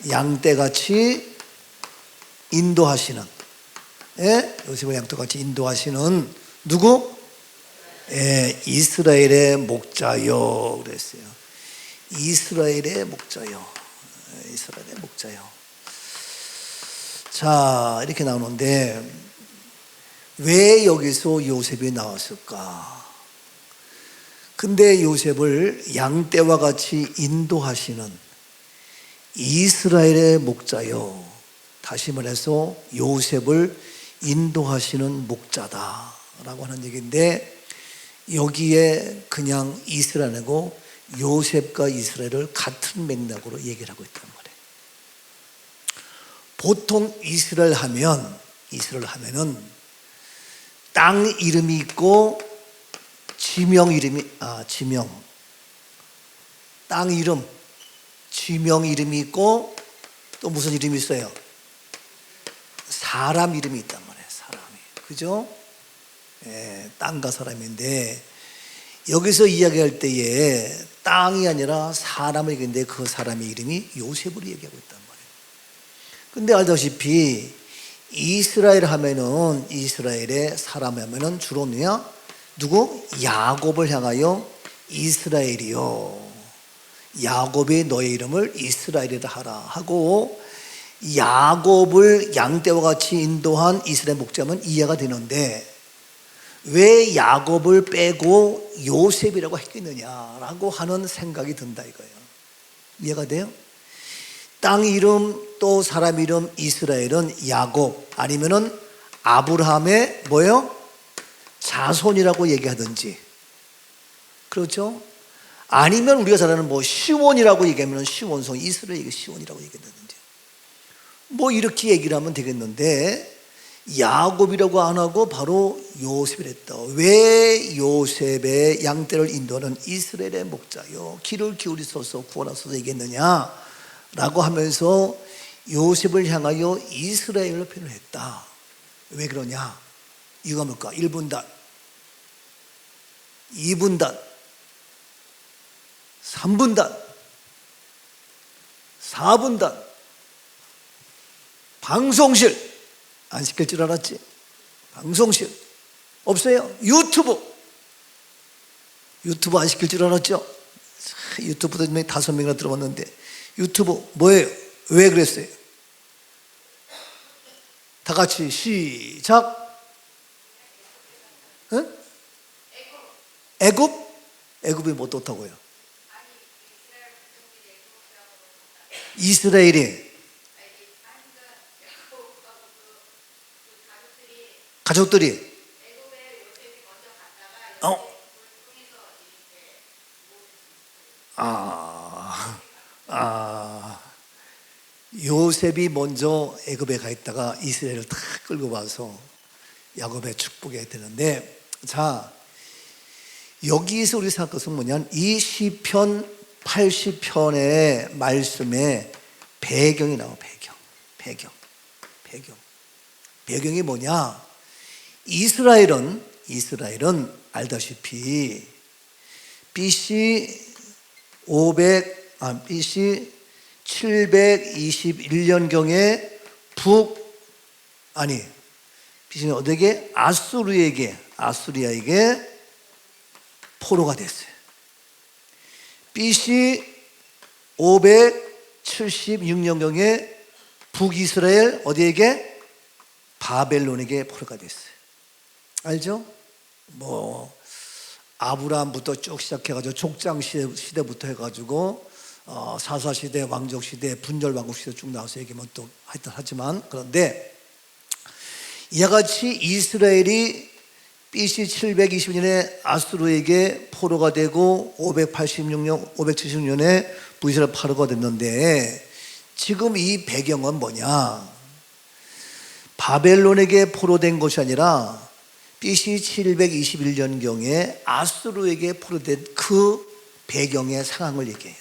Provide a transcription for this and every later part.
양떼같이 인도하시는, 예? 요셉을 양떼같이 인도하시는 누구? 예, 이스라엘의 목자요 그랬어요. 이스라엘의 목자요. 이스라엘의 목자요. 자, 이렇게 나오는데 왜 여기서 요셉이 나왔을까? 근데 요셉을 양떼와 같이 인도하시는 이스라엘의 목자요. 다시 말해서 요셉을 인도하시는 목자다라고 하는 얘기인데, 여기에 그냥 이스라엘이고 요셉과 이스라엘을 같은 맥락으로 얘기를 하고 있단 말이에요. 보통 이스라엘 하면은 땅 이름이 있고 지명 이름이 땅 이름, 지명 이름이 있고 또 무슨 이름이 있어요? 사람 이름이 있단 말이에요. 사람이, 그죠? 예, 땅과 사람인데 여기서 이야기할 때에 땅이 아니라 사람을 얘기했는데 그 사람의 이름이 요셉으로 얘기하고 있단 말이에요. 근데 알다시피 이스라엘 하면은, 이스라엘의 사람 하면은 주로 누구? 야곱을 향하여 이스라엘이요, 야곱이 너의 이름을 이스라엘이라 하라 하고, 야곱을 양떼와 같이 인도한 이스라엘 목자면 이해가 되는데 왜 야곱을 빼고 요셉이라고 했겠느냐라고 하는 생각이 든다 이거예요. 이해가 돼요? 땅 이름 또 사람 이름 이스라엘은 야곱 아니면은 아브라함의 뭐예요? 자손이라고 얘기하든지, 그렇죠? 아니면 우리가 잘 아는 뭐 시온이라고 얘기하면 시온성, 이스라엘 시온이라고 얘기한다든지 뭐 이렇게 얘기를 하면 되겠는데, 야곱이라고 안 하고 바로 요셉을 했다. 왜 요셉의 양떼를 인도하는 이스라엘의 목자요, 귀를 기울이소서 구원하소서 얘기했느냐 라고 하면서 요셉을 향하여 이스라엘로 표현을 했다. 왜 그러냐? 이유가 뭘까? 1분단, 2분단, 3분단, 4분단, 방송실, 안 시킬 줄 알았지? 방송실 없어요? 유튜브 안 시킬 줄 알았죠? 유튜브도 5명이나 들어봤는데 유튜브 뭐예요? 왜 그랬어요? 다 같이 시작. 응? 애굽이 뭐 떴다고요? 이스라엘이 가족들이 요셉이 먼저 애굽에 가 있다가 이스라엘을 다 끌고 와서 야곱의 축복이 되는데, 자, 여기서 우리 생각할 것은 뭐냐면 이 시편 80편의 말씀에 배경이 나와. 배경이 뭐냐? 이스라엘은 알다시피 BC 721년경에 BC는 어디에게? 아수리아에게 포로가 됐어요. BC 576년경에 북이스라엘 어디에게? 바벨론에게 포로가 됐어요. 알죠? 뭐 아브라함부터 쭉 시작해가지고 족장 시대부터 해가지고 사사시대, 왕족시대, 분열왕국시대 쭉 나와서 얘기하면 또 하지만, 그런데 이와 같이 이스라엘이 BC 720년에 아수르에게 포로가 되고 576년에 북이스라엘 포로가 됐는데, 지금 이 배경은 뭐냐? 바벨론에게 포로된 것이 아니라 BC 721년경에 아수르에게 포로된 그 배경의 상황을 얘기해요.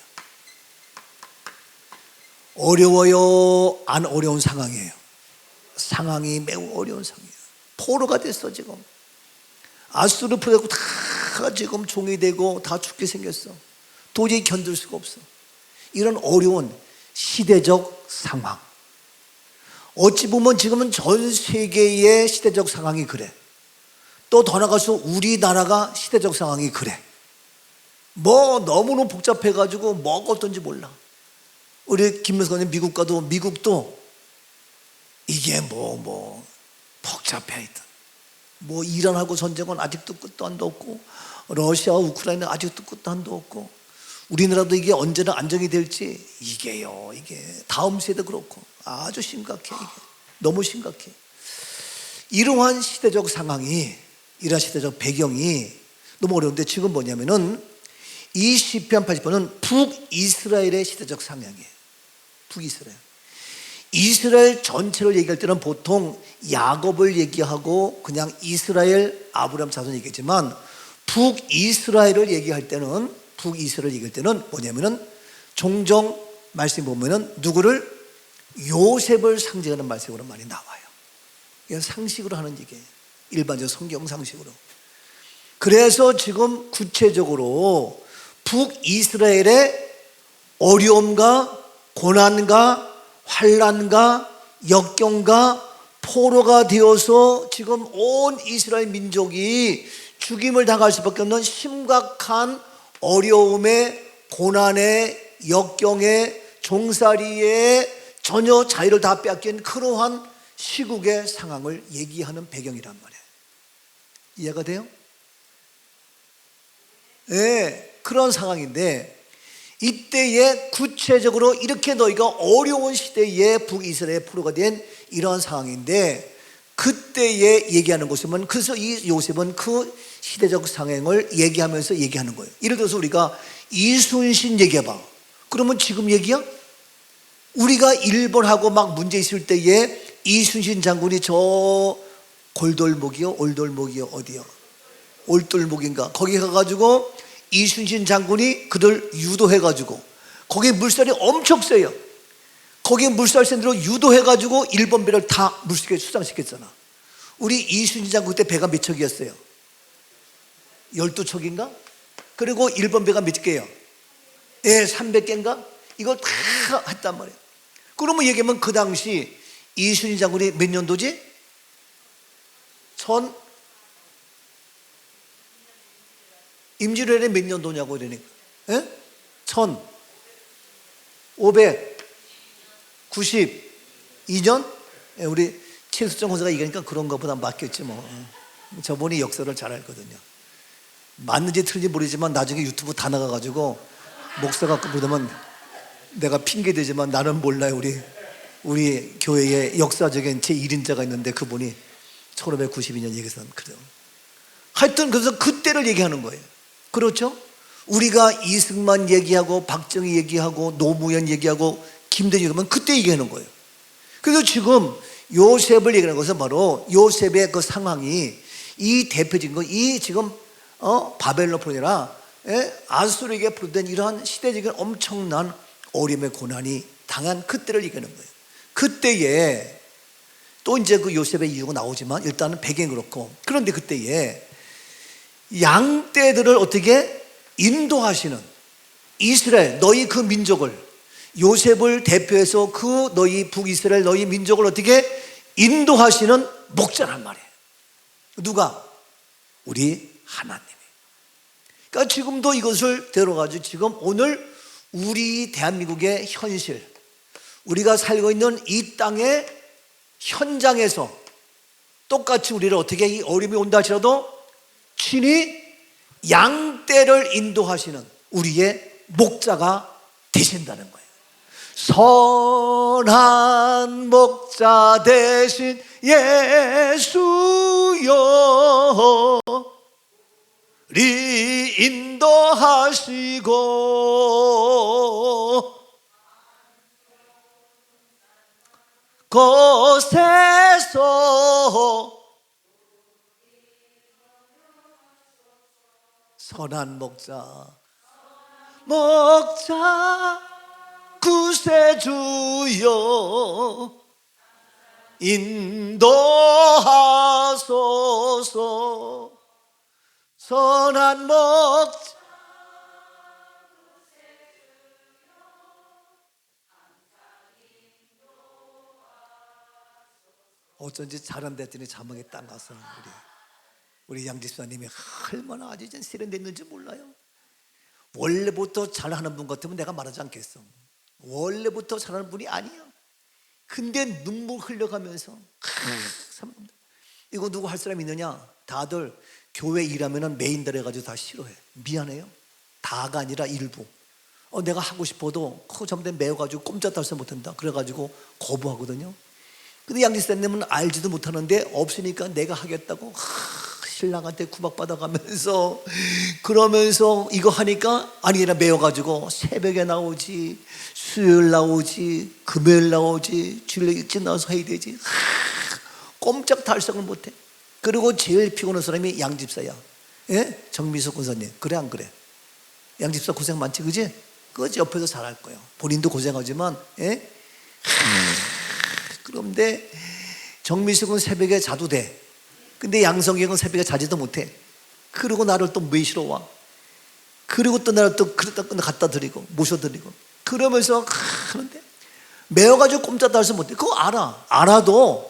어려워요? 안 어려운 상황이에요? 상황이 매우 어려운 상황이에요. 포로가 됐어. 지금 아수르 포로되고 다 지금 종이 되고 다 죽게 생겼어. 도저히 견딜 수가 없어. 이런 어려운 시대적 상황. 어찌 보면 지금은 전 세계의 시대적 상황이 그래. 또 더 나가서 우리나라가 시대적 상황이 그래. 뭐 너무너무 복잡해가지고 뭐가 어떤지 몰라. 우리 김명수님 미국 가도 미국도 이게 뭐 복잡해 하여튼. 뭐 이란하고 전쟁은 아직도 끝도 한도 없고, 러시아와 우크라이나 아직도 끝도 한도 없고, 우리나라도 이게 언제나 안정이 될지 이게 다음 세대도 그렇고 아주 심각해. 이게 너무 심각해. 이러한 시대적 상황이, 이러한 시대적 배경이 너무 어려운데, 지금 뭐냐면은 이 시편 80편은 북이스라엘의 시대적 상황이에요. 북이스라엘. 이스라엘 전체를 얘기할 때는 보통 야곱을 얘기하고 그냥 이스라엘 아브라함 자손 얘기했지만, 북이스라엘을 얘기할 때는 뭐냐면은 종종 말씀 보면은 누구를, 요셉을 상징하는 말씀으로 많이 나와요. 이건 상식으로 하는 얘기예요. 일반적 성경 상식으로. 그래서 지금 구체적으로 북이스라엘의 어려움과 고난과 환난과 역경과 포로가 되어서 지금 온 이스라엘 민족이 죽임을 당할 수밖에 없는 심각한 어려움에, 고난에, 역경에, 종살이에 전혀 자유를 다 빼앗긴 그러한 시국의 상황을 얘기하는 배경이란 말이에요. 이해가 돼요? 네, 그런 상황인데, 이때에 구체적으로 이렇게 너희가 어려운 시대에 북이스라엘 포로가 된 이런 상황인데, 그때에 얘기하는 것이면, 그래서 이 요셉은 그 시대적 상황을 얘기하면서 얘기하는 거예요. 예를 들어서 우리가 이순신 얘기해봐. 그러면 지금 얘기야? 우리가 일본하고 막 문제 있을 때에 이순신 장군이 저 골돌목이요? 올돌목이요? 어디요? 올돌목인가? 거기 가가지고 이순신 장군이 그들 유도해가지고, 거기 물살이 엄청 세요. 거기 물살 센 대로 유도해가지고 일본 배를 다 물속에 수상시켰잖아. 우리 이순신 장군 그때 배가 몇 척이었어요? 12척인가? 그리고 일본 배가 몇 개요? 300개인가? 이걸 다 했단 말이에요. 그러면 얘기하면 그 당시 이순신 장군이 몇 년도지? 임진왜란이 몇 년도냐고 이러니까. 1592년? 우리 최수정 권사가 얘기하니까 그런가 보다 맡겼지 뭐. 저분이 역사를 잘 알거든요. 맞는지 틀린지 모르지만 나중에 유튜브 다 나가가지고 목사가 그러면 내가 핑계대지만 나는 몰라요. 우리 교회에 역사적인 제1인자가 있는데 그분이 1592년 얘기해서 그래요. 하여튼 그래서 그때를 얘기하는 거예요. 그렇죠? 우리가 이승만 얘기하고 박정희 얘기하고 노무현 얘기하고 김대중 얘기하면 그때 얘기하는 거예요. 그래서 지금 요셉을 얘기하는 것은 바로 요셉의 그 상황이, 이 대표적인 거, 이 지금 바벨론 포로라 아수르에게 포로된 이러한 시대적인 엄청난 어려움의 고난이 당한 그때를 얘기하는 거예요. 그때에 또 이제 그 요셉의 이유가 나오지만 일단은 배경이 그렇고, 그런데 그때에 양떼들을 어떻게 인도하시는 이스라엘, 너희 그 민족을, 요셉을 대표해서 그 너희 북이스라엘 너희 민족을 어떻게 인도하시는 목자란 말이에요. 누가? 우리 하나님이. 그러니까 지금도 이것을 데려가지고 지금 오늘 우리 대한민국의 현실, 우리가 살고 있는 이 땅의 현장에서 똑같이 우리를 어떻게 이 어려움이 온다 할지라도 친히 양떼를 인도하시는 우리의 목자가 되신다는 거예요. 선한 목자 되신 예수여, 리 인도하시고 곳에서 선한 목자 구세주여 인도하소서. 선한 목자 어쩐지 잘한다 했더니 자막에 딱 나서 우리 양 집사님이 얼마나 아주 세련됐는지 몰라요. 원래부터 잘하는 분 같으면 내가 말하지 않겠어. 원래부터 잘하는 분이 아니야. 근데 눈물 흘려가면서 이거 누구 할 사람 있느냐? 다들 교회 일하면 메인들 해가지고 다 싫어해. 미안해요. 다가 아니라 일부. 내가 하고 싶어도 전부 다 매워가지고 꼼짝달싹 못한다 그래가지고 거부하거든요. 근데 양지사님은 알지도 못하는데 없으니까 내가 하겠다고 신랑한테 구박받아가면서 그러면서 이거 하니까 아니라 매워가지고 새벽에 나오지, 수요일 나오지, 금요일 나오지, 주일에 일찍 나와서 해야 되지. 꼼짝달싹을 못해. 그리고 제일 피곤한 사람이 양집사야. 예? 정미숙 권사님. 그래 안 그래? 양집사 고생 많지 그지? 그거지. 옆에서 잘할 거예요. 본인도 고생하지만 예? 그런데 정미숙은 새벽에 자도 돼. 근데 양성경은 새벽에 자지도 못해. 그리고 나를 또 매시러 와. 그리고 또 나를 또 갖다 드리고 모셔드리고 그러면서 하는데 매워가지고 꼼짝달싹 못해. 그거 알아도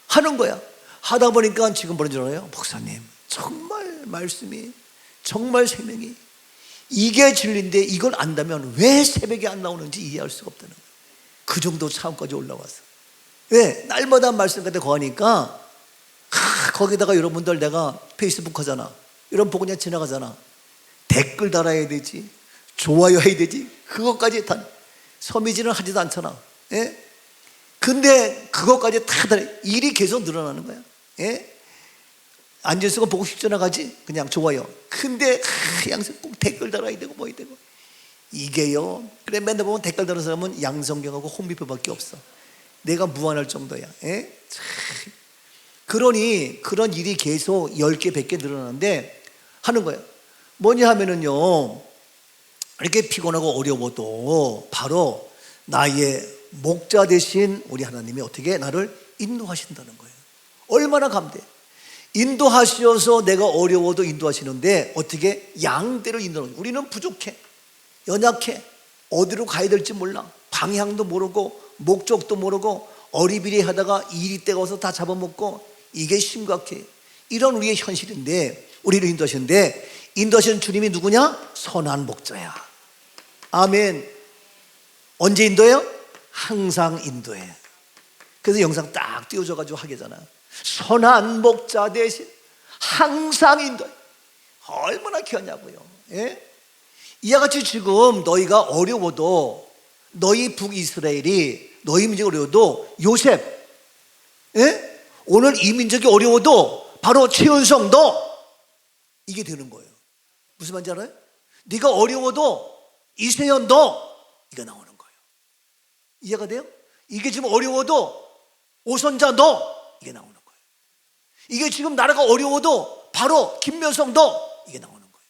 하는 거야. 하다 보니까 지금 뭐라는 줄 알아요? 목사님 정말 말씀이 정말 생명이 이게 진리인데 이걸 안다면 왜 새벽에 안 나오는지 이해할 수가 없다는 거예요. 그 정도 차원까지 올라왔어. 왜? 날마다 말씀 같은 거 하니까 거기다가 여러분들 내가 페이스북 하잖아. 이런 보고 그냥 지나가잖아. 댓글 달아야 되지, 좋아요 해야 되지. 그것까지 다 서미지는 하지도 않잖아. 예? 근데 그것까지 다 일이 계속 늘어나는 거야. 예? 앉아서 보고 싶 지나가지 그냥 좋아요. 근데 항상 꼭 댓글 달아야 되고 뭐 해야 되고 이게요. 그래 맨날 보면 댓글 다는 사람은 양성경하고 홍비표밖에 없어. 내가 무안할 정도야. 예? 그러니 그런 일이 계속 10개 100개 늘어나는데 하는 거야. 뭐냐 하면은요, 이렇게 피곤하고 어려워도 바로 나의 목자 되신 우리 하나님이 어떻게 나를 인도하신다는 거예요. 얼마나 감사해. 인도하셔서 내가 어려워도 인도하시는데 어떻게 양대로 인도하는 거예요. 우리는 부족해, 연약해, 어디로 가야 될지 몰라, 방향도 모르고 목적도 모르고 어리비리 하다가 일이 때가 와서 다 잡아먹고 이게 심각해. 이런 우리의 현실인데 우리를 인도하시는데 인도하시는 주님이 누구냐? 선한 목자야. 아멘. 언제 인도해요? 항상 인도해. 그래서 영상 딱 띄워줘가지고 하게잖아. 선한 목자 대신 항상 인도해. 얼마나 귀하냐고요. 예? 이와 같이 지금 너희가 어려워도 너희 북이스라엘이 너희 민족이 어려워도 요셉, 예? 오늘 이 민족이 어려워도 바로 최은성 너 이게 되는 거예요. 무슨 말인지 알아요? 네가 어려워도 이세연 너 이게 나오는 거예요. 이해가 돼요? 이게 지금 어려워도 오선자 너 이게 나오는 거예요. 이게 지금 나라가 어려워도 바로 김면성 너 이게 나오는 거예요.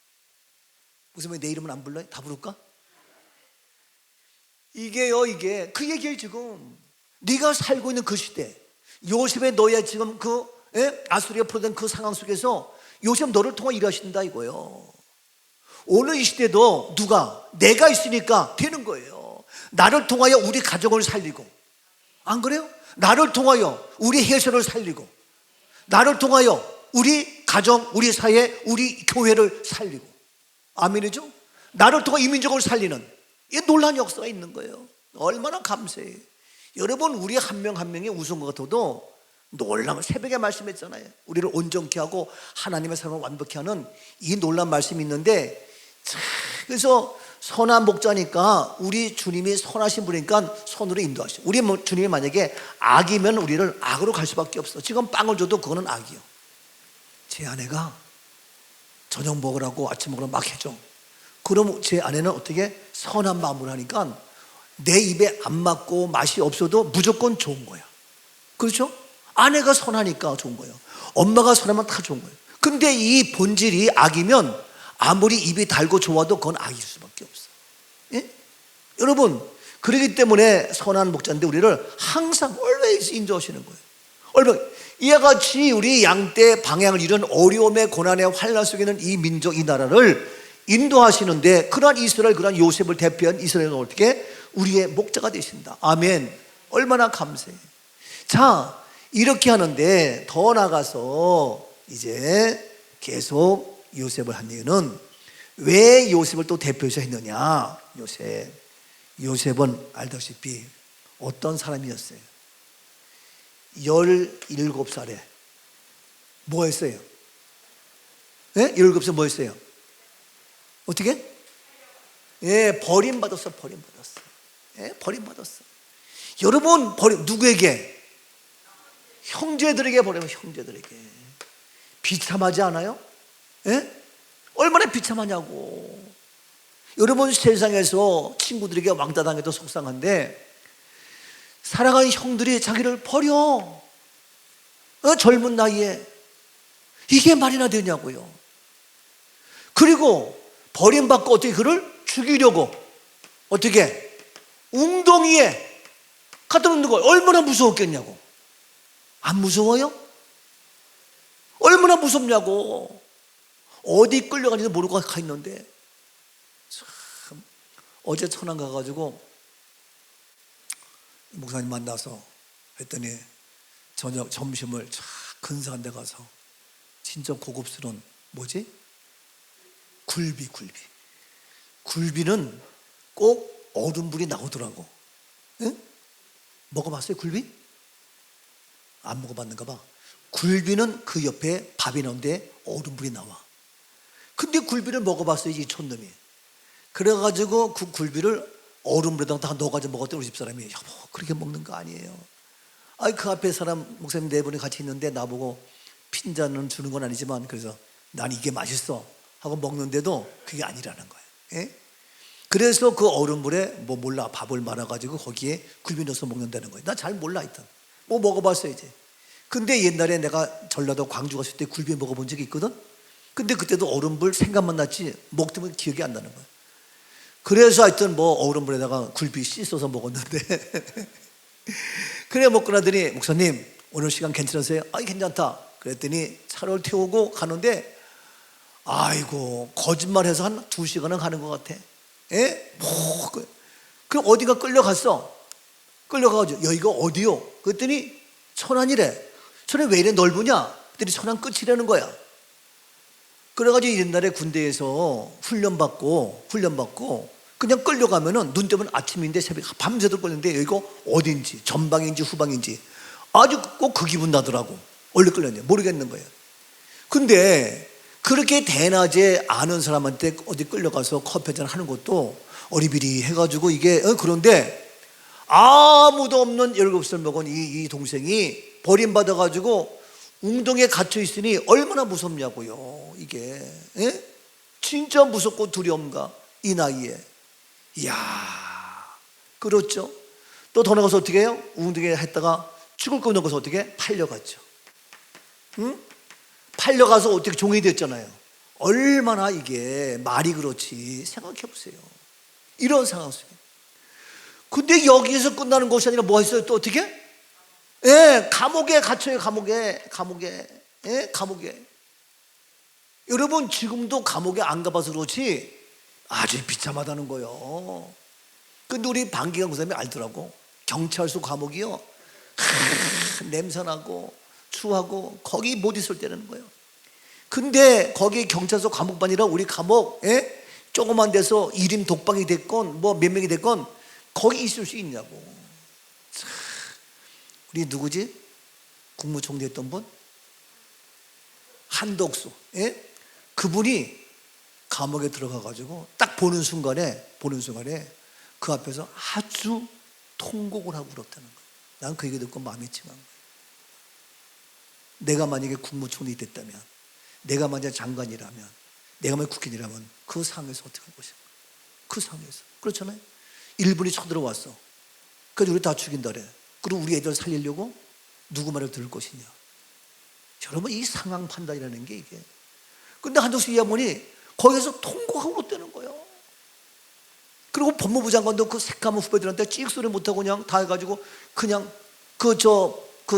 무슨 말 내 이름은 안 불러요? 다 부를까? 이게요, 이게 그 얘기예요. 지금 네가 살고 있는 그 시대, 요셉의 너의 지금 그 아수리아 포로된 그 상황 속에서 요셉 너를 통해 일하신다 이거예요. 오늘 이 시대도 누가 내가 있으니까 되는 거예요. 나를 통하여 우리 가정을 살리고, 안 그래요? 나를 통하여 우리 혜선을 살리고, 나를 통하여 우리 가정, 우리 사회, 우리 교회를 살리고, 아멘이죠? 나를 통해 이 민족을 살리는 이 놀라운 역사가 있는 거예요. 얼마나 감사해요. 여러분, 우리 한 명 한 명이 우스운 것 같아도 놀라운, 새벽에 말씀했잖아요. 우리를 온전케 하고 하나님의 삶을 완벽히 하는 이 놀라운 말씀이 있는데, 그래서 선한 목자니까 우리 주님이 선하신 분이니까 선으로 인도하시죠. 우리 주님이 만약에 악이면 우리를 악으로 갈 수밖에 없어. 지금 빵을 줘도 그거는 악이요. 제 아내가 저녁 먹으라고 아침 먹으라고 막 해줘. 그럼 제 아내는 어떻게 선한 마음으로 하니까 내 입에 안 맞고 맛이 없어도 무조건 좋은 거야. 그렇죠? 아내가 선하니까 좋은 거예요. 엄마가 선하면 다 좋은 거예요. 근데 이 본질이 악이면 아무리 입이 달고 좋아도 그건 악일 수밖에 없어. 예? 여러분, 그렇기 때문에 선한 목자인데 우리를 항상 always 인도하시는 거예요. 얼마나 이와 같이 우리 양떼 방향을 잃은 어려움의 고난의 환난 속에 있는 이 민족, 이 나라를 인도하시는데 그러한 이스라엘, 그러한 요셉을 대표한 이스라엘은 어떻게 우리의 목자가 되신다. 아멘. 얼마나 감사해. 자, 이렇게 하는데 더 나가서 이제 계속 요셉을 한 이유는 왜 요셉을 또 대표해서 했느냐. 요셉은 알다시피 어떤 사람이었어요? 17살에 뭐 했어요? 네? 17살에 뭐 했어요? 어떻게? 예, 버림받았어. 예, 버림받았어. 여러분, 누구에게? 형제들에게 버리면 형제들에게. 비참하지 않아요? 예? 얼마나 비참하냐고. 여러분, 세상에서 친구들에게 왕따 당해도 속상한데 사랑하는 형들이 자기를 버려. 젊은 나이에. 이게 말이나 되냐고요. 그리고 버림받고 어떻게 그를 죽이려고 어떻게 웅덩이에 갖다 놓는 거 얼마나 무서웠겠냐고. 안 무서워요? 얼마나 무섭냐고. 어디 끌려가는지도 모르고 가 있는데. 참, 어제 천안 가가지고 목사님 만나서 했더니 저녁 점심을 참 근사한 데 가서 진짜 고급스러운 뭐지? 굴비는 꼭 얼음물이 나오더라고. 응? 먹어봤어요 굴비? 안 먹어봤는가 봐. 굴비는 그 옆에 밥이 나오는데 얼음물이 나와. 근데 굴비를 먹어봤어요 이 촌놈이. 그래가지고 그 굴비를 얼음물에다가 다 넣어가지고 먹었더니 우리 집사람이 여보 그렇게 먹는 거 아니에요. 아니 그 앞에 사람 목사님 4분이 같이 있는데 나보고 핀잔은 주는 건 아니지만 그래서 난 이게 맛있어 하고 먹는데도 그게 아니라는 거예요. 예? 그래서 그 얼음물에 뭐 몰라 밥을 말아가지고 거기에 굴비 넣어서 먹는다는 거예요. 나 잘 몰라 하여튼 뭐 먹어봤어요 이제. 근데 옛날에 내가 전라도 광주 갔을 때 굴비 먹어본 적이 있거든. 근데 그때도 얼음물 생각만 났지 먹으면 기억이 안 나는 거예요. 그래서 하여튼 뭐 얼음물에다가 굴비 씻어서 먹었는데 그래 먹고 나더니 목사님 오늘 시간 괜찮으세요? 아이 괜찮다. 그랬더니 차를 태우고 가는데 아이고 거짓말해서 한 2시간은 가는 것 같아. 예? 뭐 그럼 어디가 끌려갔어? 끌려가가지고 여기가 어디요? 그랬더니 천안이래. 천안 왜 이래 넓으냐? 그랬더니 천안 끝이라는 거야. 그래가지고 옛날에 군대에서 훈련받고 그냥 끌려가면은 눈 뜨면 아침인데 새벽 밤새도록 끌렸는데 여기가 어딘지 전방인지 후방인지 아주 꼭 그 기분 나더라고. 원래 끌렸냐 모르겠는 거예요. 근데 그렇게 대낮에 아는 사람한테 어디 끌려가서 커피 한잔 하는 것도 어리비리 해가지고 이게 그런데 아무도 없는 17살 먹은 이 동생이 버림받아가지고 웅덩이에 갇혀 있으니 얼마나 무섭냐고요. 이게 예? 진짜 무섭고 두려움가 이 나이에. 이야 그렇죠. 또 더 나가서 어떻게 해요? 웅덩이에 했다가 죽을 거 넣어서 어떻게 팔려갔죠. 응? 팔려가서 어떻게 종이 됐잖아요. 얼마나 이게 말이 그렇지 생각해 보세요. 이런 상황 속에. 근데 여기에서 끝나는 것이 아니라 뭐 했어요? 또 어떻게? 예, 감옥에 갇혀요. 감옥에. 예, 감옥에. 여러분 지금도 감옥에 안 가봐서 그렇지 아주 비참하다는 거예요. 근데 우리 방기관 목사님이 알더라고. 경찰서 감옥이요 냄새나고 추하고 거기 못 있을 때라는 거예요. 근데 거기 경찰서 감옥반이라 우리 감옥 예? 조그만 데서 1인 독방이 됐건 뭐 몇 명이 됐건 거기 있을 수 있냐고. 우리 누구지? 국무총리 했던 분? 한덕수. 예? 그분이 감옥에 들어가가지고 딱 보는 순간에 그 앞에서 아주 통곡을 하고 울었다는 거예요. 난 그 얘기 듣고 마음이 찡한 거예요. 내가 만약에 국무총리 됐다면, 내가 만약에 장관이라면, 내가 만약에 국회의원이라면 그 상황에서 어떻게 할 것인가? 그 상황에서. 그렇잖아요. 일본이 쳐들어왔어. 그래서 우리 다 죽인다 그래. 그리고 우리 애들 살리려고 누구 말을 들을 것이냐. 여러분 이 상황 판단이라는 게 이게. 근데 한덕수 이 어머니 거기서 통곡하고 울었다는 거예요. 그리고 법무부 장관도 그 새까만 후배들한테 찍소리 못하고 그냥 다 해가지고 그냥 그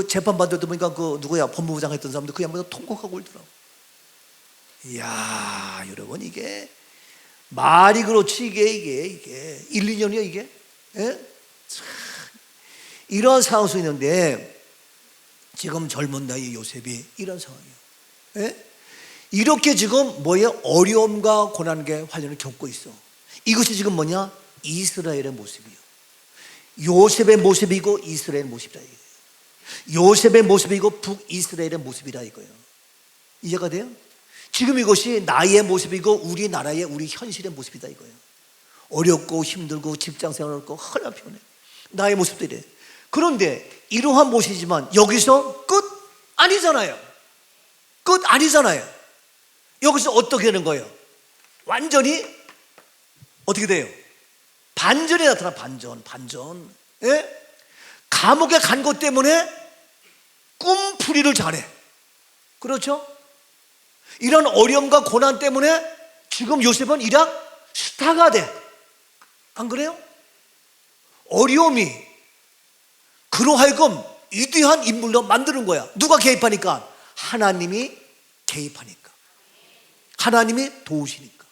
재판 받을 때 보니까 그 누구야 법무부 장관 했던 사람도 그 양반도 통곡하고 울더라고. 이야 여러분 이게 말이 그렇지 이게 1, 2년이야 이게. 예? 이런 상황이 있는데 지금 젊은 나이 요셉이 이런 상황이에요. 예? 이렇게 지금 어려움과 고난과 환란을 겪고 있어. 이것이 지금 이스라엘의 모습이에요. 요셉의 모습이고 이스라엘의 모습이다 이거예요. 요셉의 모습이고 북이스라엘의 모습이다 이거예요. 이해가 돼요? 지금 이것이 나의 모습이고 우리나라의 우리 현실의 모습이다 이거예요. 어렵고 힘들고 직장생활 어렵고 헐나 피곤해. 나의 모습도 이래. 그런데 이러한 모습이지만 여기서 끝 아니잖아요. 끝 아니잖아요. 여기서 어떻게 되는 거예요? 완전히 어떻게 돼요? 반전이 나타나. 반전. 예? 감옥에 간 것 때문에 꿈풀이를 잘해. 그렇죠? 이런 어려움과 고난 때문에 지금 요셉은 이락 스타가 돼. 안 그래요? 어려움이 그로 하여금 위대한 인물로 만드는 거야. 누가 개입하니까? 하나님이 개입하니까. 하나님이 도우시니까.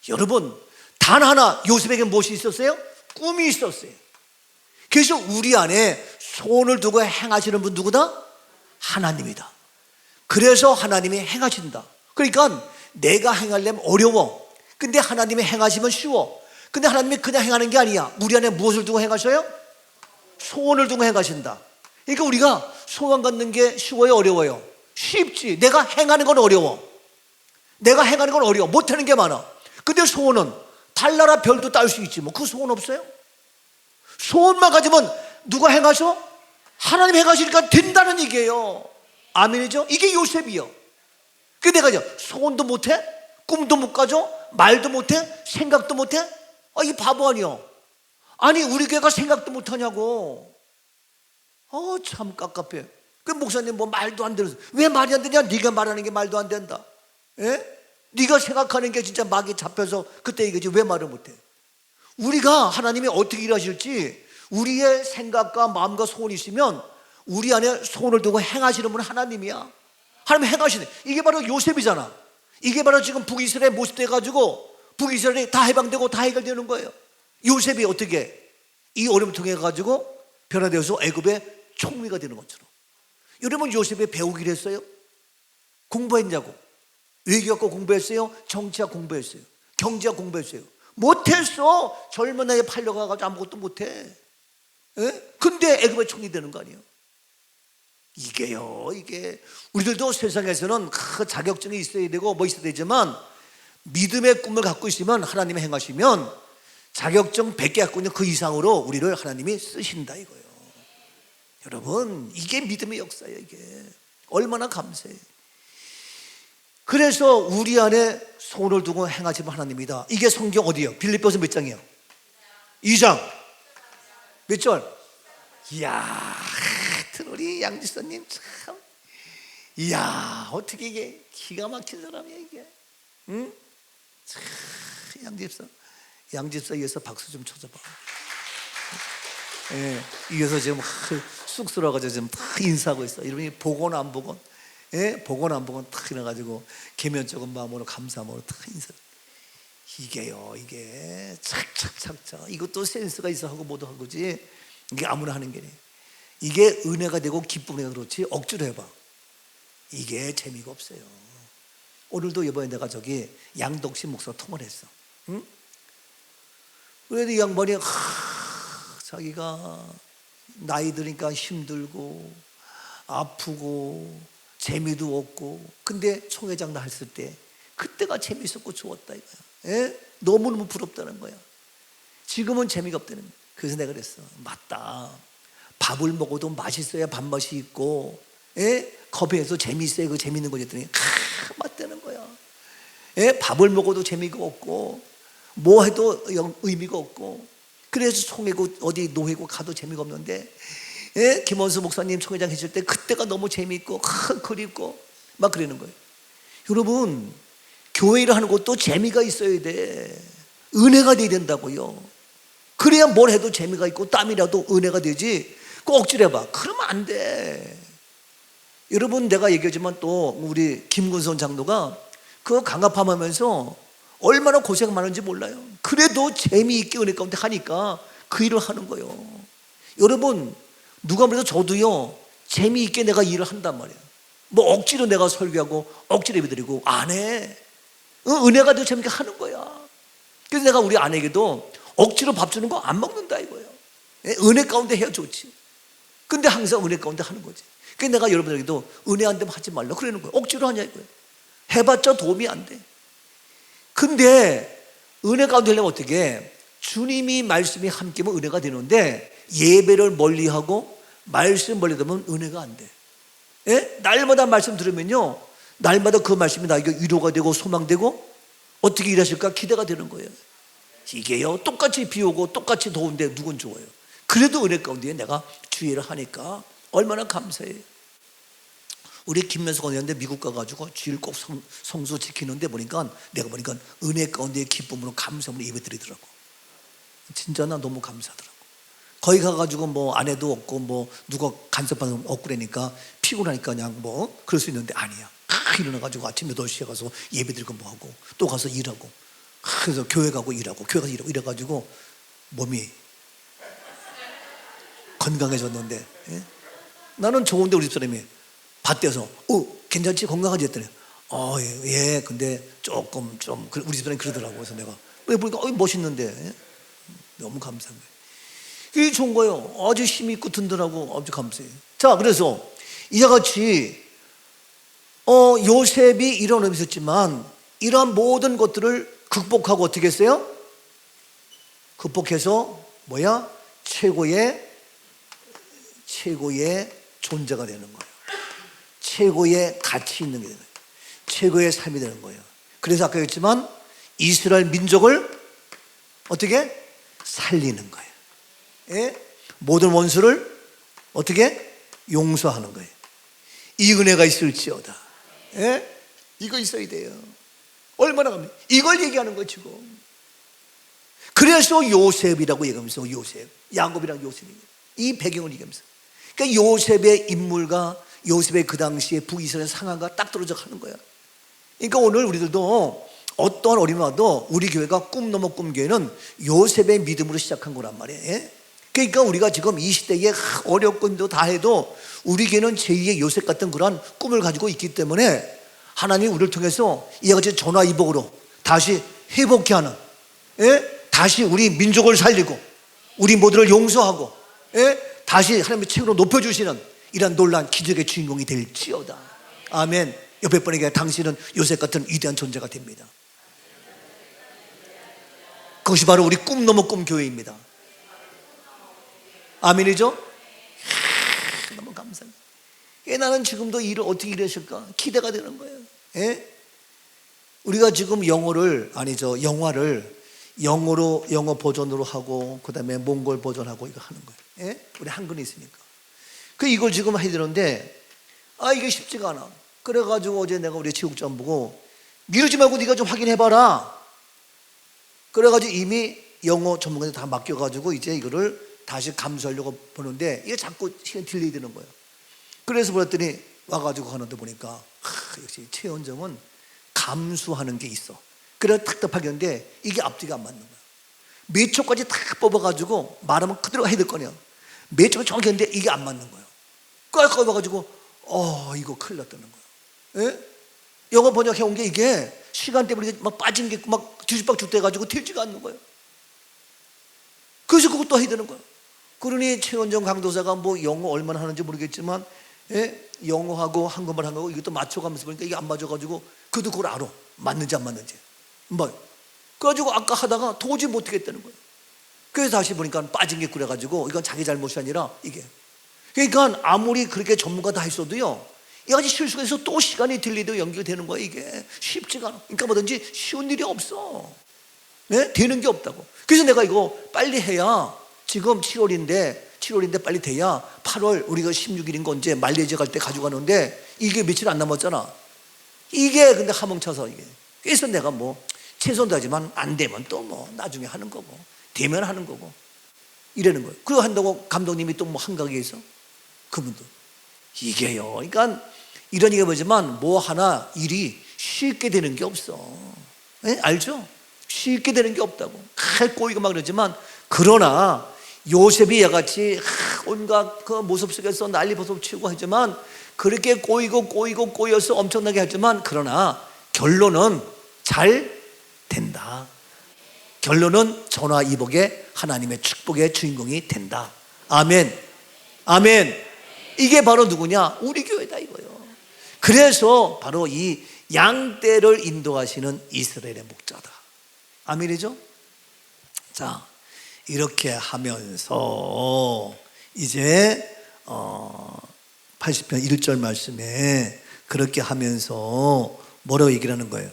여러분, 단 하나 요셉에게 무엇이 있었어요? 꿈이 있었어요. 그래서 우리 안에 소원을 두고 행하시는 분 누구다? 하나님이다. 그래서 하나님이 행하신다. 그러니까 내가 행하려면 어려워. 근데 하나님이 행하시면 쉬워. 근데 하나님이 그냥 행하는 게 아니야. 우리 안에 무엇을 두고 행하셔요? 소원을 두고 행하신다. 그러니까 우리가 소원 갖는 게 쉬워요, 어려워요? 쉽지. 내가 행하는 건 어려워. 내가 행하는 건 어려워. 못하는 게 많아. 근데 소원은 달나라 별도 딸 수 있지. 그 소원 없어요? 소원만 가지면 누가 행하셔? 하나님 행하시니까 된다는 얘기예요. 아멘이죠? 이게 요셉이요. 근데 내가 소원도 못해? 꿈도 못 가져? 말도 못해? 생각도 못해? 이 바보 아니요. 아니 우리 교회가 생각도 못하냐고. 참 깝깝해. 그 목사님 말도 안 되는. 왜 말이 안 되냐? 네가 말하는 게 말도 안 된다. 예? 네가 생각하는 게 진짜 막이 잡혀서 그때 얘기지. 왜 말을 못해? 우리가 하나님이 어떻게 일하실지 우리의 생각과 마음과 소원이 있으면 우리 안에 소원을 두고 행하시는 분은 하나님이야. 하나님 행하시네. 이게 바로 요셉이잖아. 이게 바로 지금 북이스라엘 모습 돼가지고 북이스라엘이 다 해방되고 다 해결되는 거예요. 요셉이 어떻게 이 어려움을 통해 가지고 변화되어서 애굽의 총리가 되는 것처럼. 여러분 요셉이 배우기를 했어요? 공부했냐고? 외교학과 공부했어요? 정치학 공부했어요? 경제학 공부했어요? 못했어. 젊은 나이에 팔려가가지고 아무것도 못해. 예? 근데 애굽의 총리 되는 거 아니에요? 이게 우리들도 세상에서는 자격증이 있어야 되고 있어야 되지만 믿음의 꿈을 갖고 있으면 하나님이 행하시면 자격증 100개 갖고 있는 그 이상으로 우리를 하나님이 쓰신다 이거예요. 여러분 이게 믿음의 역사예요. 이게 얼마나 감사해요. 그래서 우리 안에 소원을 두고 행하시는 하나님이다. 이게 성경 어디예요? 빌립보서 몇 장이에요? 2장 몇 절? 이야, 하여튼 우리 양지사님 참, 이야 어떻게 이게 기가 막힌 사람이야 이게. 응? 참, 양집사 위해서 박수 좀 쳐줘봐. 예, 이어서 지금 쑥스러워가지고 지금 탁 인사하고 있어. 이러니 보건 안 보건, 예, 보건 안 보건 탁 일어나가지고 계면적인 마음으로 감사함으로 탁 인사. 이게요, 이게 착착착착. 이것도 센스가 있어 하고 뭐도 한 거지. 이게 아무나 하는 게 아니에요. 이게 은혜가 되고 기쁨이 그렇지 억지로 해봐. 이게 재미가 없어요. 오늘도 이번에 내가 양덕신 목사와 통화를 했어. 응? 그래도 이 양반이 자기가 나이 드니까 힘들고 아프고 재미도 없고 근데 총회장 나 했을 때 그때가 재미있었고 좋았다 이거야. 예? 너무너무 부럽다는 거야. 지금은 재미가 없다는 거야. 그래서 내가 그랬어. 맞다. 밥을 먹어도 맛있어야 밥맛이 있고, 예? 컵에서 재미있어야 그 재미있는 거지 했더니 맞다는 거야. 예? 밥을 먹어도 재미가 없고 뭐 해도 의미가 없고 그래서 총회고 어디 노회고 가도 재미가 없는데, 예? 김원수 목사님 총회장 했을 때 그때가 너무 재미있고 그립고 막 그러는 거예요. 여러분 교회 일을 하는 것도 재미가 있어야 돼. 은혜가 돼야 된다고요. 그래야 뭘 해도 재미가 있고 땀이라도 은혜가 되지. 꼭 억지로 해봐. 그러면 안 돼. 여러분 내가 얘기하지만 또 우리 김근선 장로가 그 강압함하면서 얼마나 고생 많은지 몰라요. 그래도 재미있게 은혜 가운데 하니까 그 일을 하는 거예요. 여러분 누가 그래도 저도요 재미있게 내가 일을 한단 말이야. 뭐 억지로 내가 설교하고 억지로 예배드리고 안 해. 은혜가 더 재밌게 하는 거야. 그래서 내가 우리 아내에게도 억지로 밥 주는 거 안 먹는다 이거예요. 은혜 가운데 해야 좋지. 근데 항상 은혜 가운데 하는 거지. 그래서 내가 여러분에게도 은혜 안 되면 하지 말라 그러는 거예요. 억지로 하냐 이거예요. 해봤자 도움이 안 돼. 근데 은혜 가운데 하려면 어떻게 해? 주님이 말씀이 함께면 은혜가 되는데 예배를 멀리하고 말씀 멀리 두면 은혜가 안 돼. 예? 날마다 말씀 들으면요, 날마다 그 말씀이 나에게 위로가 되고 소망되고 어떻게 일하실까 기대가 되는 거예요. 이게요, 똑같이 비 오고 똑같이 더운데 누군 좋아요? 그래도 은혜 가운데 내가 주의를 하니까 얼마나 감사해요. 우리 김면석 언니한테 미국 가가지고 주일 꼭 성수 지키는데 보니까 내가 보니까 은혜 가운데의 기쁨으로 감사함으로 예배 드리더라고. 진짜 나 너무 감사하더라고. 거기 가가지고 뭐 아내도 없고 뭐 누가 간섭하는 없고 그러니까 피곤하니까 그냥 뭐 그럴 수 있는데 아니야. 일어나가지고 아침 8시에 가서 예배 드리고 뭐 하고 또 가서 일하고 그래서 교회 가고 일하고 교회 가서 일하고 이래가지고 몸이 건강해졌는데, 예? 나는 좋은데 우리 집사람이 밭대서 괜찮지? 건강하지? 했더니 예, 근데 조금 좀 우리 집사람이 그러더라고. 그래서 내가 보니까 멋있는데, 예? 너무 감사한 거예요. 이게 좋은 거예요. 아주 힘이 있고 든든하고 아주 감사해요. 자, 그래서 이와 같이 요셉이 이런 의미 있었지만 이러한 모든 것들을 극복하고 어떻게 했어요? 극복해서 뭐야? 최고의 존재가 되는 거예요. 최고의 가치 있는 게 되는 거예요. 최고의 삶이 되는 거예요. 그래서 아까 했지만 이스라엘 민족을 어떻게? 살리는 거예요. 예? 모든 원수를 어떻게? 용서하는 거예요. 이 은혜가 있을지어다. 예? 이거 있어야 돼요. 얼마나 갑니까? 이걸 얘기하는 거예요 지금. 그래서 요셉이라고 얘기하면서 요셉, 야곱이랑 요셉이 이 배경을 얘기하면서, 그러니까 요셉의 인물과 요셉의 그 당시에 북이스라엘 상황과 딱 떨어져 가는 거야. 그러니까 오늘 우리들도 어떠한 어림이 와도 우리 교회가 꿈 넘어 꿈 교회는 요셉의 믿음으로 시작한 거란 말이에요. 예? 그러니까 우리가 지금 이 시대에 어렵고 다 해도 우리 교회는 제2의 요셉 같은 그런 꿈을 가지고 있기 때문에 하나님이 우리를 통해서 이와 같이 전화위복으로 다시 회복케 하는, 예? 다시 우리 민족을 살리고 우리 모두를 용서하고, 예? 다시 하나님의 책으로 높여주시는 이런 놀라운 기적의 주인공이 될지어다. 아멘. 옆에 분에게 당신은 요셉 같은 위대한 존재가 됩니다. 그것이 바로 우리 꿈 넘어 꿈 교회입니다. 아멘이죠? 너무 감사합니다. 나는 지금도 일을 어떻게 일하실까 기대가 되는 거예요. 예? 우리가 지금 영어를 영어 버전으로 하고 그 다음에 몽골 버전하고 이거 하는 거예요. 예? 우리 한글이 있으니까. 이걸 지금 해야 되는데 이게 쉽지가 않아. 그래가지고 어제 내가 우리 체육장 보고 미루지 말고 네가 좀 확인해봐라. 그래가지고 이미 영어 전문가한테 다 맡겨가지고 이제 이거를 다시 감수하려고 보는데 이게 자꾸 시간이 딜레이 되는 거예요. 그래서 보았더니 와가지고 하는데 보니까 역시 최원정은 감수하는 게 있어. 그래서 답답하게 하는데 이게 앞뒤가 안 맞는 거야. 몇 초까지 탁 뽑아가지고 말하면 그대로 해야 될 거냐. 몇 초가 정확히 했는데 이게 안 맞는 거야. 거기 와가지고 이거 큰일 났다는 거야. 예? 영어 번역해 온 게 이게 시간 때문에 막 빠진 게 있고 막 뒤집박죽 돼가지고 되지가 않는 거예요. 그래서 그것도 해야 되는 거야. 그러니 최원정 강도사가 뭐 영어 얼마나 하는지 모르겠지만, 예? 영어하고 한국말 하고 이것도 맞춰가면서 보니까 이게 안 맞아가지고 그도 그걸 알아. 맞는지 안 맞는지. 그래가지고 아까 하다가 도저히 못하겠다는 거예요. 그래서 다시 보니까 빠진 게 그래가지고 이건 자기 잘못이 아니라 이게. 그러니까 아무리 그렇게 전문가 다 했어도요, 이가지 실수가 있어서 또 시간이 딜레이되고 연결되는 거야. 이게 쉽지가 않아. 그러니까 뭐든지 쉬운 일이 없어. 네? 되는 게 없다고. 그래서 내가 이거 빨리 해야, 지금 7월인데 빨리 돼야 8월 우리가 16일인 거 언제 말레이시아 갈 때 가져가는데 이게 며칠 안 남았잖아. 이게 근데 하멍차서 이게. 그래서 내가 뭐 최선도 하지만 안 되면 또 뭐 나중에 하는 거고 되면 하는 거고 이러는 거예요. 그거 한다고 감독님이 또 뭐 한가하게 해서 그분도 이게요. 그러니까 이런 얘기가 뭐지만 뭐 하나 일이 쉽게 되는 게 없어. 네? 알죠? 쉽게 되는 게 없다고. 꼬이고 막 그러지만, 그러나 요셉이 이같이 온갖 그 모습 속에서 난리버섯 치고 하지만, 그렇게 꼬여서 엄청나게 하지만, 그러나 결론은 잘 된다. 결론은 전화위복의 하나님의 축복의 주인공이 된다. 아멘. 아멘. 이게 바로 누구냐? 우리 교회다 이거예요. 그래서 바로 이 양떼를 인도하시는 이스라엘의 목자다. 아멘이죠? 자, 이렇게 하면서 이제 80편 1절 말씀에 그렇게 하면서 뭐라고 얘기를 하는 거예요?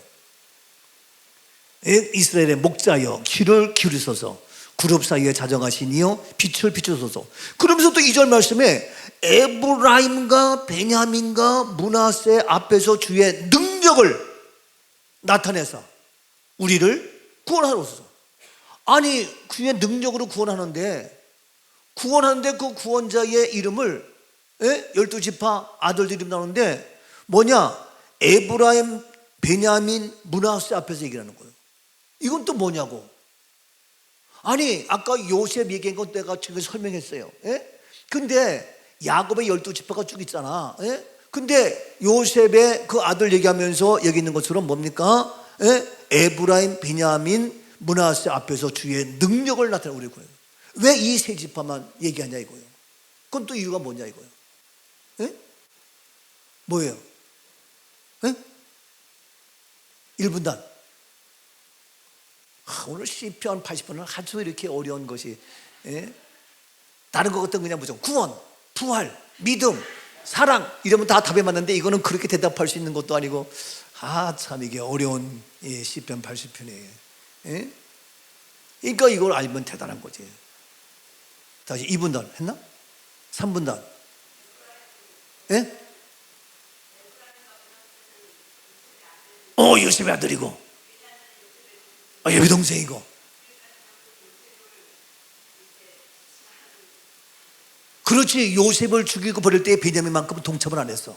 이스라엘의 목자여 귀를 기울이소서, 그룹 사이에 자정하시니요 빛을 비추소서. 그러면서 또 2절 말씀에 에브라임과 베냐민과 므낫세 앞에서 주의 능력을 나타내서 우리를 구원하러 오소서. 아니, 그의 능력으로 구원하는데 그 구원자의 이름을 12지파 아들들 이름 나오는데 뭐냐? 에브라임, 베냐민, 므낫세 앞에서 얘기를 하는 거예요. 이건 또 뭐냐고. 아니, 아까 요셉 얘기한 건 내가 지금 설명했어요. 근데 야곱의 12지파가 쭉 있잖아. 근데 요셉의 그 아들 얘기하면서 여기 있는 것처럼 뭡니까? 에브라임, 베냐민, 므낫세 앞에서 주의 능력을 나타내고 그래요. 왜 이 세 지파만 얘기하냐 이거예요. 그건 또 이유가 뭐냐 이거예요. 뭐예요? 1분단. 오늘 시편 80편은 아주 이렇게 어려운 것이, 다른 것 같은 그냥 무조건 구원, 부활, 믿음, 사랑 이러면 다 답에 맞는데 이거는 그렇게 대답할 수 있는 것도 아니고, 참 이게 어려운 시편 80편이에요. 그러니까 이걸 알면 대단한 거지. 다시 2분단 했나? 3분단. 요셉의 아들이고, 예비 동생이고. 그렇지. 요셉을 죽이고 버릴 때 베냐민만큼은 동참을 안 했어.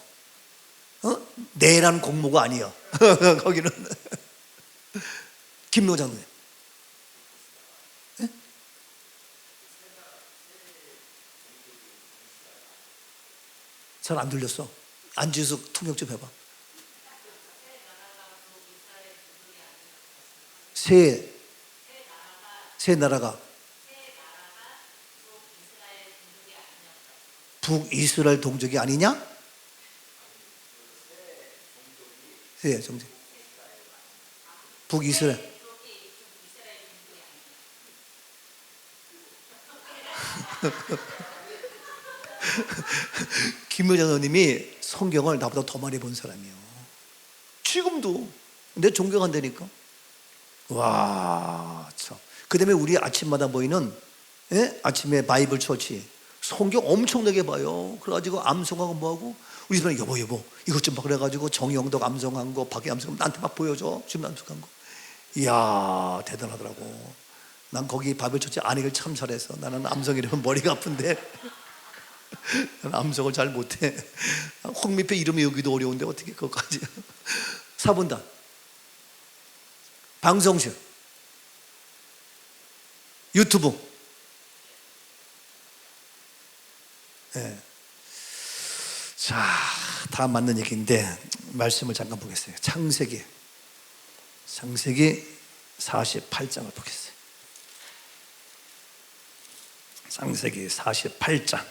내란 공모가 아니야. 거기는. 김노 장로님. 잘 안 들렸어. 안지수 통역 좀 해봐. 세 나라가 북이스라엘 동족이 아니냐? 세 정제. 북이스라엘. 김효자 선생님이 성경을 나보다 더 많이 본 사람이에요. 지금도. 내 존경한다니까. 와, 참. 그 다음에 우리 아침마다 모이는, 아침에 바이블 처치 성경 엄청나게 봐요. 그래가지고 암송하고 뭐하고, 우리 집안에 여보 이것 좀 봐. 그래가지고 정영덕 암송한 거, 박희 암송한 거 나한테 막 보여줘. 지금 암송한 거. 이야, 대단하더라고. 난 거기 바이블 처치 안 하길 참 잘해서. 나는 암송이라면 머리가 아픈데 나는 암송을 잘 못해. 홍미표 이름이 여기도 어려운데 어떻게 그것까지. 4분단 방송실, 유튜브. 자, 다 맞는 얘기인데 말씀을 잠깐 보겠어요. 창세기 48장을 보겠어요. 창세기 48장.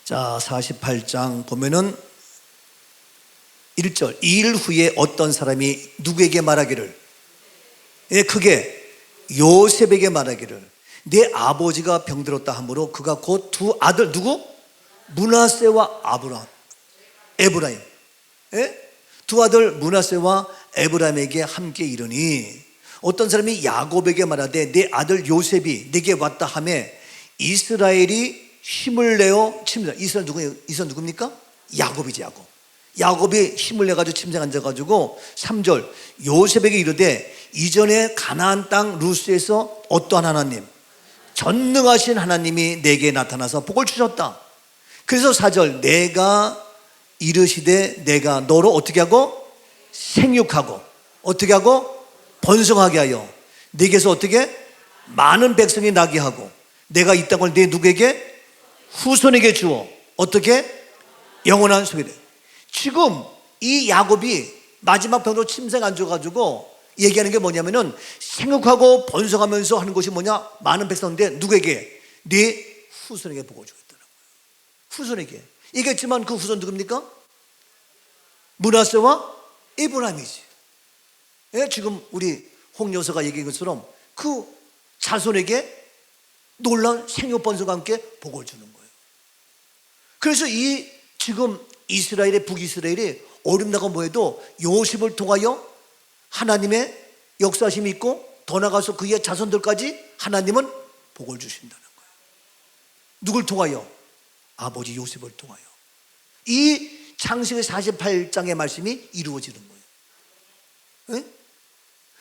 자, 48장 보면은 1절. 2일 후에 어떤 사람이 누구에게 말하기를, 그게 요셉에게 말하기를, 내 아버지가 병들었다 하므로 그가 곧 두 아들, 누구? 므낫세와 에브라임. 두 아들 므낫세와 에브라임에게 함께 이르니, 어떤 사람이 야곱에게 말하되 내 아들 요셉이 내게 왔다 하며 이스라엘이 힘을 내어 침상. 이스라엘 누굽니까? 야곱이지. 야곱이 힘을 내가지고 침상에 앉아가지고 3절. 요셉에게 이르되 이전에 가나안 땅 루스에서 어떠한 하나님, 전능하신 하나님이 내게 나타나서 복을 주셨다. 그래서 4절. 내가 이르시되 내가 너로 어떻게 하고 생육하고 어떻게 하고 번성하게 하여 내게서 어떻게 많은 백성이 나게 하고 내가 이 땅을 내 누구에게 후손에게 주어 어떻게? 영원한 소유를. 지금 이 야곱이 마지막 병으로 침생 안 줘가지고 얘기하는 게 뭐냐면은 생육하고 번성하면서 하는 것이 뭐냐? 많은 백성인데 누구에게? 네 후손에게 복을 주겠다는 거예요. 후손에게. 얘기했지만 그 후손 누굽니까? 므낫세와 에브라임이지. 예, 지금 우리 홍여사가 얘기한 것처럼 그 자손에게 놀라운 생육 번성과 함께 복을 주는 거예요. 그래서 이 지금 이스라엘의 북이스라엘이 어렵다고 뭐해도 요셉을 통하여 하나님의 역사심이 있고 더 나가서 그의 자손들까지 하나님은 복을 주신다는 거예요. 누굴 통하여? 아버지 요셉을 통하여. 이 창세기 48장의 말씀이 이루어지는 거예요. 네?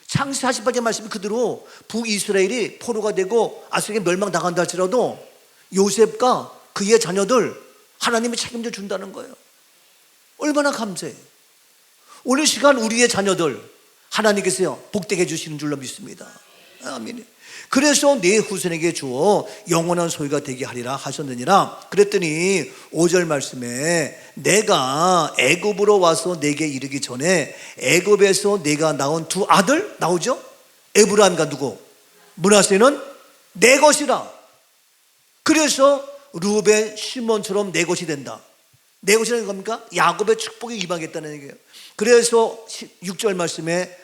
창세기 48장의 말씀이 그대로 북이스라엘이 포로가 되고 아수르에게 멸망당한다 할지라도 요셉과 그의 자녀들 하나님이 책임져 준다는 거예요. 얼마나 감사해요. 오늘 시간 우리의 자녀들 하나님께서 복되게 해주시는 줄로 믿습니다. 아멘. 그래서 네 후손에게 주어 영원한 소유가 되게 하리라 하셨느니라. 그랬더니 5절 말씀에 내가 애굽으로 와서 내게 이르기 전에 애굽에서 내가 낳은 두 아들 나오죠? 에브라임과 누구? 므낫세는 내 것이라. 그래서 루벤, 시몬처럼 내 것이 된다. 내 것이라는 겁니까? 야곱의 축복이 임하겠다는 얘기예요. 그래서 6절 말씀에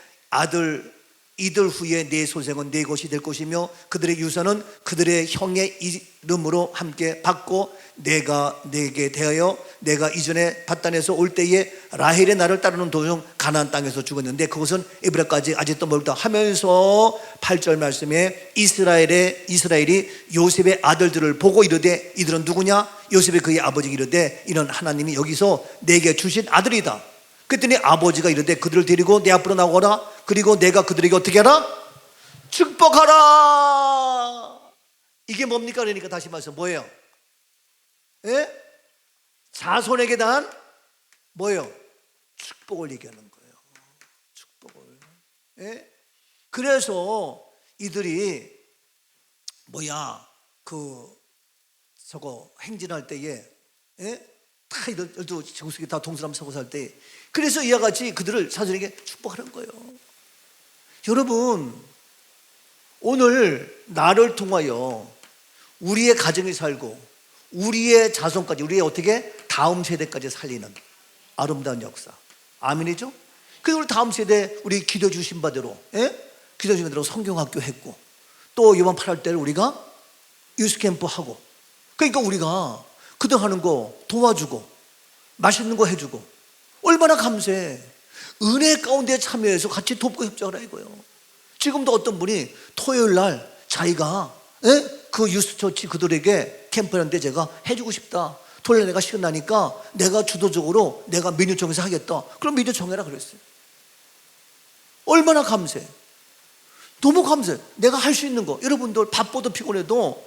이들 후에 내 소생은 내 것이 될 것이며 그들의 유산은 그들의 형의 이름으로 함께 받고 내가 내게 대하여 내가 이전에 밧단에서 올 때에 라헬의 나를 따르는 도중 가나안 땅에서 죽었는데 그것은 에브라까지 아직도 멀다 하면서 8절 말씀에 이스라엘이 요셉의 아들들을 보고 이르되 이들은 누구냐? 요셉이 그의 아버지에게 이르되 이는 하나님이 여기서 내게 주신 아들이다. 그랬더니 아버지가 이르되 그들을 데리고 내 앞으로 나오거라. 그리고 내가 그들에게 어떻게 하라? 축복하라. 이게 뭡니까? 그러니까 다시 말해서 뭐예요? 예? 자손에게 대한 뭐예요? 축복을 얘기하는 거예요. 축복을. 예? 그래서 이들이 저거 행진할 때에 예? 다 이들도 정수기 다 동서남 서고 살 때 그래서 이와 같이 그들을 자손에게 축복하는 거예요. 여러분 오늘 나를 통하여 우리의 가정이 살고 우리의 자손까지 우리의 어떻게 다음 세대까지 살리는 아름다운 역사. 아멘이죠? 그래서 우리 다음 세대 우리 기도 주신 바대로 기도 주신 바대로 성경학교 했고 또 이번 8월 때를 우리가 유스캠프 하고 그러니까 우리가 그들 하는 거 도와주고 맛있는 거 해주고 얼마나 감사해. 은혜 가운데 참여해서 같이 돕고 협조하라 이거예요. 지금도 어떤 분이 토요일 날 자기가 그 유스처치 그들에게 캠프하는데 제가 해주고 싶다. 토요일 날 내가 시간 나니까 내가 주도적으로 내가 메뉴 정해서 하겠다. 그럼 메뉴 정해라 그랬어요. 얼마나 감사해. 너무 감사해. 내가 할 수 있는 거. 여러분들 바빠도 피곤해도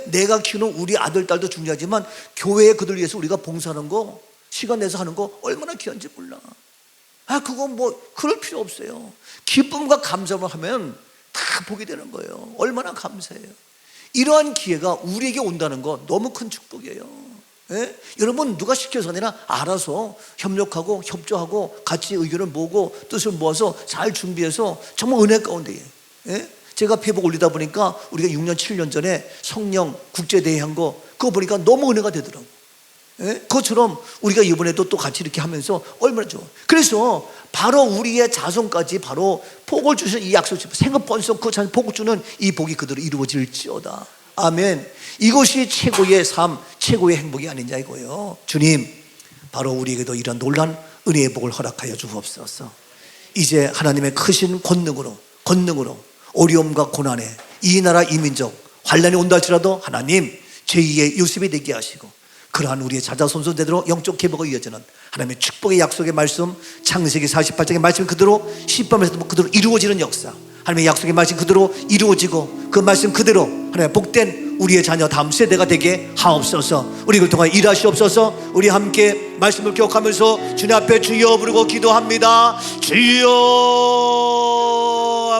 내가 키우는 우리 아들, 딸도 중요하지만 교회에 그들 위해서 우리가 봉사하는 거 시간 내서 하는 거 얼마나 귀한지 몰라. 그건 그럴 필요 없어요. 기쁨과 감사만 하면 다 보게 되는 거예요. 얼마나 감사해요. 이러한 기회가 우리에게 온다는 거 너무 큰 축복이에요. 여러분 누가 시켜서 아니라 알아서 협력하고 협조하고 같이 의견을 모으고 뜻을 모아서 잘 준비해서 정말 은혜 가운데 제가 페이북 올리다 보니까 우리가 6년 7년 전에 성령 국제대회 한 거 그거 보니까 너무 은혜가 되더라고. 그것처럼 우리가 이번에도 또 같이 이렇게 하면서 얼마나 좋아. 그래서 바로 우리의 자손까지 바로 복을 주신 이 약속, 생업 번성 그 복을 주는 이 복이 그대로 이루어질지어다. 아멘. 이것이 최고의 삶, 최고의 행복이 아니냐 이거예요. 주님, 바로 우리에게도 이런 놀란 은혜의 복을 허락하여 주옵소서. 이제 하나님의 크신 권능으로 어려움과 고난에 이 나라 이 민족 환난이 온다 할지라도 하나님 제2의 요셉이 되게 하시고 그러한 우리의 자자손손대로 영적 계보가 이어지는 하나님의 축복의 약속의 말씀 창세기 48장의 말씀 그대로 시밤에서도 그대로 이루어지는 역사 하나님의 약속의 말씀 그대로 이루어지고 그 말씀 그대로 하나님의 복된 우리의 자녀 다음 세대가 되게 하옵소서. 우리 그를 통하여 일하시옵소서. 우리 함께 말씀을 기억하면서 주님 앞에 주여 부르고 기도합니다. 주여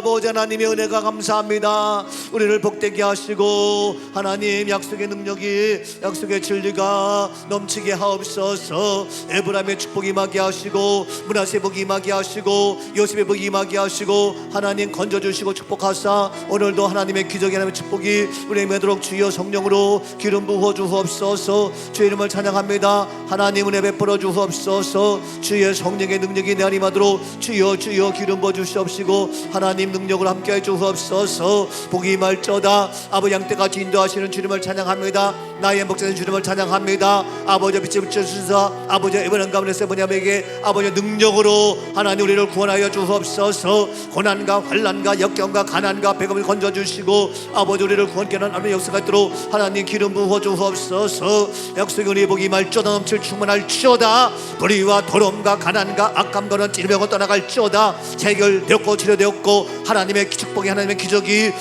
아버지 하나님의 은혜가 감사합니다. 우리를 복되게 하시고 하나님 약속의 능력이, 약속의 진리가 넘치게 하옵소서. 에브라임의 축복이 임하게 하시고 므낫세의 복이 임하게 하시고 요셉의 복이 임하게 하시고 하나님 건져주시고 축복하사 오늘도 하나님의 기적이, 하나님의 축복이 우리에게 임하도록 주여 성령으로 기름 부어 주옵소서. 주의 이름을 찬양합니다. 하나님 은혜 베풀어 주옵소서. 주의 성령의 능력이 내 안에 임하도록 주여 주여 기름 부어 주시옵시고 하나님 능력을 함께해 주옵소서. 복이 임할저다. 아버지 양떼같이 인도하시는 주님을 찬양합니다. 나의 목자된 주님을 찬양합니다. 아버지 빛을 비춰주사 아버지 에브라임 가문에서 뭐냐면에게 아버지 능력으로 하나님 우리를 구원하여 주옵소서. 고난과 환난과 역경과 가난과 배고픔을 건져주시고 아버지 우리를 구원케 하는 하나님의 역사가 있도록 하나님 기름 부어 주옵소서. 약속의 은혜의 복이 임할저다. 넘칠 충만할지어다. 불의와 더러움과 가난과 악함과 찔병을 떠나갈지어다. 해결되었고 치료되었고 하나님의 축복이, 하나님의 기적이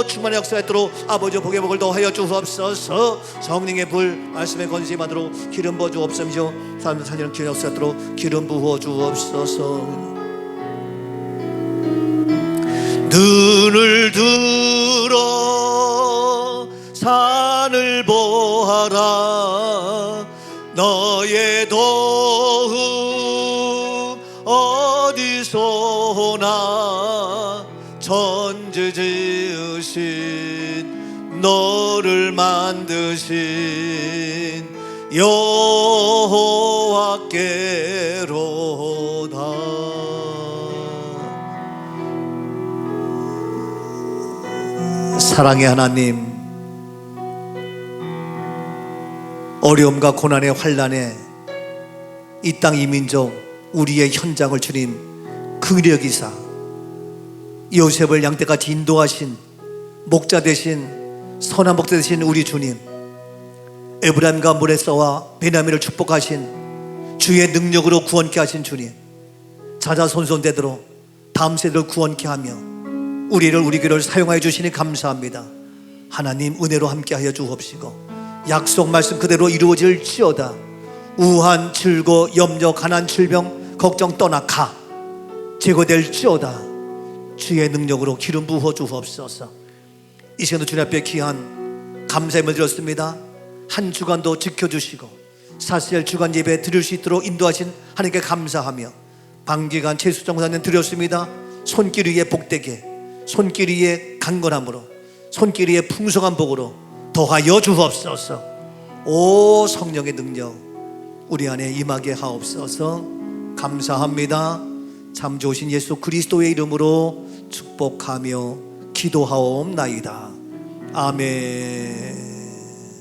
충만한 역사가 있도록 아버지 복의 복을 더하여 주옵소서. 성령의 불 말씀의 권세 받도록 기름 부어 주옵소서. 사람들 살리는 기름 역사가 있도록 기름 부어 주옵소서. 눈을 들어 산을 보아라. 너의 도움 어디서 오나. 천지 지으신 너를 만드신 여호와께로다. 사랑의 하나님, 어려움과 고난의 환난에 이 땅 이민족 우리의 현장을 주님 긍휼히 여기사 요셉을 양떼같이 인도하신 목자 되신 선한 목자 되신 우리 주님, 에브라임과 므낫세와 베냐민을 축복하신 주의 능력으로 구원케 하신 주님, 자자손손되도록 다음 세대를 구원케 하며 우리를, 우리 교회를 사용하여 주시니 감사합니다. 하나님 은혜로 함께하여 주옵시고 약속 말씀 그대로 이루어질지어다. 우한, 질고, 염려, 가난, 질병, 걱정 떠나 가 제거될지어다. 주의 능력으로 기름 부어 주옵소서. 이 시간도 주님 앞에 귀한 감사함을 드렸습니다. 한 주간도 지켜주시고 사실 주간 예배 드릴 수 있도록 인도하신 하나님께 감사하며 방기간 최수정사님 드렸습니다. 손길 위에 복되게, 손길 위에 강건함으로, 손길 위에 풍성한 복으로 더하여 주옵소서. 오 성령의 능력 우리 안에 임하게 하옵소서. 감사합니다. 참 좋으신 예수 그리스도의 이름으로 축복하며 기도하옵나이다. 아멘.